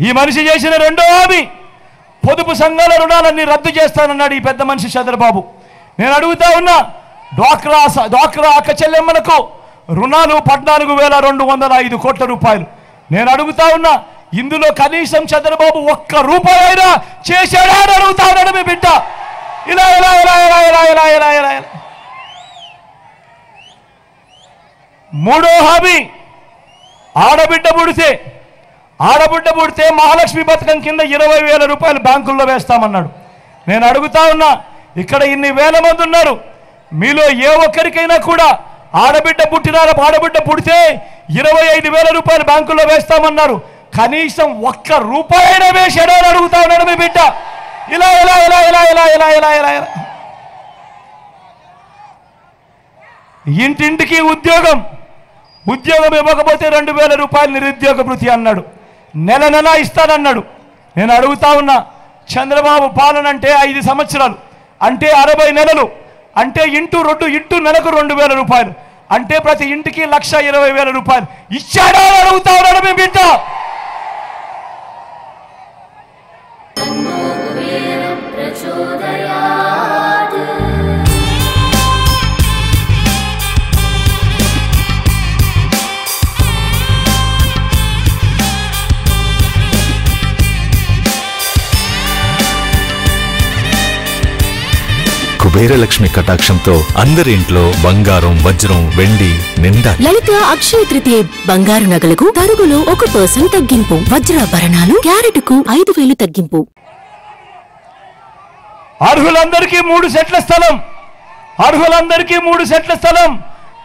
ఈ మనిషి చేసిన రెండో హామీ పొదుపు సంఘాల రుణాలన్నీ రద్దు చేస్తానన్నాడు ఈ పెద్ద మనిషి చంద్రబాబు. నేను అడుగుతా ఉన్నా, డ్వాక్రా అక్క చెల్లెమ్మలకు రుణాలు 14,205 కోట్ల రూపాయలు. నేను అడుగుతా ఉన్నా, ఇందులో కనీసం చంద్రబాబు ఒక్క రూపాయి అయినా చేశాడా అని అడుగుతా ఉన్నాడు మీ బిడ్డ. ఇలా ఇలా ఇలా ఇలా ఇలా ఇలా ఇలా ఇలా ఇలా మూడో హామీ, ఆడబిడ్డ పుడితే మహాలక్ష్మి పథకం కింద 20,000 రూపాయలు బ్యాంకుల్లో వేస్తామన్నాడు. నేను అడుగుతా ఉన్నా, ఇక్కడ ఇన్ని వేల మంది ఉన్నారు, మీలో ఏ ఒక్కరికైనా కూడా ఆడబిడ్డ పుడితే 25,000 రూపాయలు బ్యాంకుల్లో వేస్తామన్నారు. కనీసం ఒక్క రూపాయి అయినా వేసాడో అని అడుగుతా ఉన్నాడు మీ బిడ్డ. ఇలా ఇలా ఇలా ఇలా ఇలా ఇలా ఇలా ఇలా ఇలా ఇంటింటికి ఉద్యోగం ఇవ్వకపోతే 2,000 రూపాయలు నిరుద్యోగ భృతి అన్నాడు. నెల నెల ఇస్తానన్నాడు. నేను అడుగుతా ఉన్నా, చంద్రబాబు పాలన అంటే 5 సంవత్సరాలు అంటే 60 నెలలు అంటే ఇంటూ నెలకు 2,000 రూపాయలు అంటే ప్రతి ఇంటికి 1,20,000 రూపాయలు ఇచ్చాడా అని అడుగుతా ఉన్నాడు మీ బిడ్డ. కుబేరలక్ష్మి కటాక్షంతో అందరి ఇంట్లో బంగారం, వజ్రం, వెండి నిండా. లలిత అక్షయ తృతీయ బంగారు నగలకు తరుగులో 1% తగ్గింపు. వజ్రాభరణాలు క్యారెట్కు 5,000 తగ్గింపు. అర్హులందరికీ 3 సెంట్ల స్థలం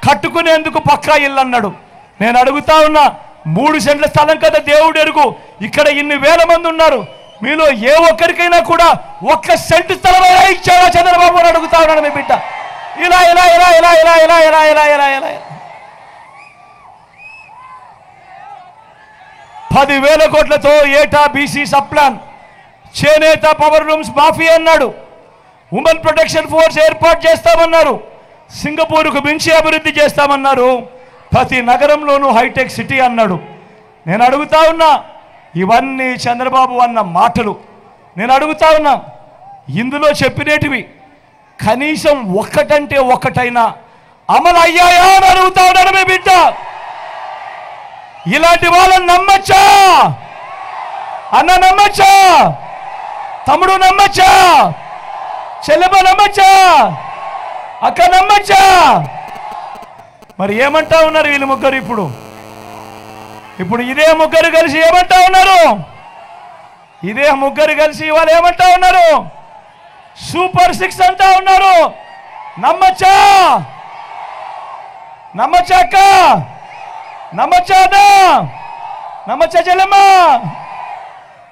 కట్టుకునేందుకు పక్కా ఇల్లు అన్నాడు. నేను అడుగుతా ఉన్నా, 3 సెంట్ల స్థలం కదా దేవుడు ఎరుగు. ఇక్కడ ఇన్ని వేల మంది ఉన్నారు, మీలో ఏ ఒక్కరికైనా కూడా 1 సెంటు స్థలం ఇచ్చాడా చంద్రబాబు అని అడుగుతా ఉన్నాడు మీ బిడ్డ. ఇలా ఇలా ఇలా ఇలా ఇలా ఇలా ఇలా ఇలా ఇలా ఇలా 10,000 కోట్లతో ఏటా బీసీ సబ్ ప్లాన్, చేనేత పవర్ లూమ్స్ మాఫీ అన్నాడు. ఉమెన్ ప్రొటెక్షన్ ఫోర్స్ ఏర్పాటు చేస్తామన్నారు. సింగపూర్కు మించి అభివృద్ధి చేస్తామన్నారు. ప్రతి నగరంలోనూ హైటెక్ సిటీ అన్నాడు. నేను అడుగుతా ఉన్నా, ఇవన్నీ చంద్రబాబు అన్న మాటలు. నేను అడుగుతా ఉన్నా, ఇందులో చెప్పినేటివి కనీసం ఒక్కటంటే ఒక్కటైనా అమలు అయ్యాయా అని అడుగుతా ఉన్నాడు మీ బిడ్డ. ఇలాంటి వాళ్ళని నమ్మచ్చా అన్న? నమ్మచ్చా? తమ్ముడు నమ్మచ్చా? చెల్లెమ్మ నమ్మచ్చా? అక్క నమ్మచ్చా? మరి ఏమంటా ఉన్నారు వీళ్ళు ముగ్గురు? ఇప్పుడు ఇదే ముగ్గురు కలిసి ఏమంటా ఉన్నారు? వాళ్ళు ఏమంటా ఉన్నారు? సూపర్ 6 అంటా ఉన్నారు. నమ్మచ్చా? అక్క? నమ్మచ్చా అన్నా? నమ్మచ్చా చెల్లెమ్మ?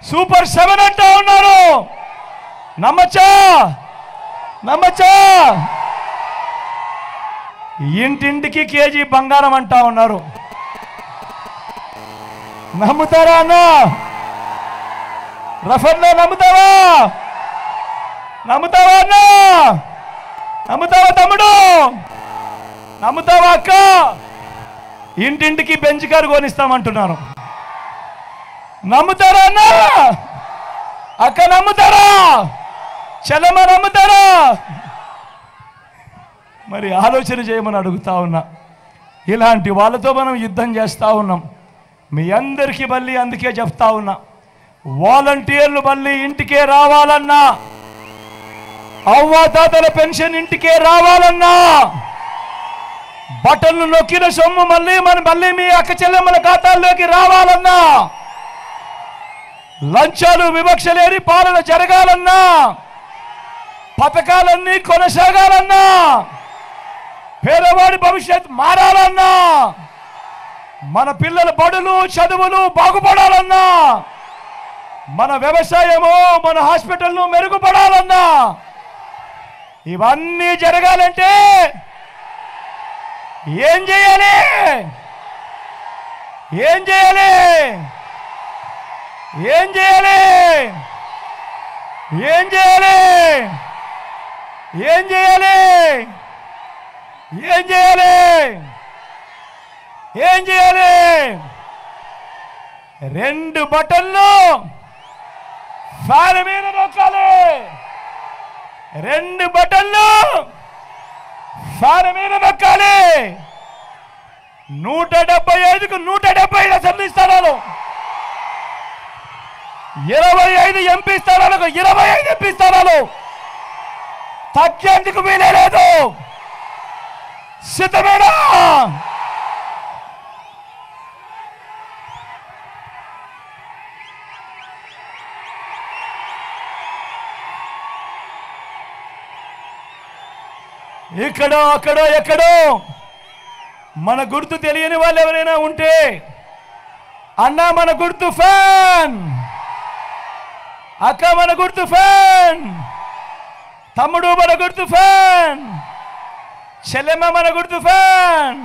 సూపర్ 7 అంటా ఉన్నారు. నమ్మచ్చా? ఇంటింటికి కేజీ బంగారం అంటా ఉన్నారు. నమ్ముతారా అన్న? రఫర్లో నమ్ముతావా అన్న? నమ్ముతావా తమ్ముడు? నమ్ముతావా అక్క? ఇంటింటికి బెంచ్ కారు కొనిస్తామంటున్నారు. నమ్ముతారా అన్న? అక్క నమ్ముతారా? చెల్లెమ్మ నమ్ముతారా? మరి ఆలోచన చేయమని అడుగుతా ఉన్నా. ఇలాంటి వాళ్ళతో మనం యుద్ధం చేస్తూ ఉన్నాం. మీ అందరికీ మళ్ళీ అందుకే చెప్తా ఉన్నా, వాలంటీర్లు మళ్ళీ ఇంటికే రావాలన్నా, అవ్వాతాతల పెన్షన్ ఇంటికే రావాలన్నా, బటన్లు నొక్కిన సొమ్ము మళ్ళీ మీ అక్క చెల్లెమ్మల ఖాతాల్లోకి రావాలన్నా, లంచాలు వివక్షలేని పాలన జరగాలన్నా, పథకాలన్నీ కొనసాగాలన్నా, పేదవాడి భవిష్యత్ మారాలన్నా, మన పిల్లల బడులు చదువులు బాగుపడాలన్నా, మన వ్యవసాయము మన హాస్పిటల్ను మెరుగుపడాలన్నా, ఇవన్నీ జరగాలంటే ఏం చేయాలి? 2 బటన్లు ఫ్యాన్ మీద నొక్కాలి. 2 బటన్లు ఫ్యాన్ మీద నొక్కాలి. 175కు 175 అసెంబ్లీ స్థానాలు, 25 ఎంపీ స్థానాలకు 25 ఎంపీ స్థానాలు తగ్గేందుకు వీలే లేదు. సిద్ధమేనా? ఇక్కడో అక్కడో ఎక్కడో మన గుర్తు తెలియని వాళ్ళు ఎవరైనా ఉంటే, అన్నా మన గుర్తు ఫ్యాన్, అక్క మన గుర్తు ఫ్యాన్, తమ్ముడు మన గుర్తు ఫ్యాన్, చెల్లెమ్మ మన గుర్తు ఫ్యాన్.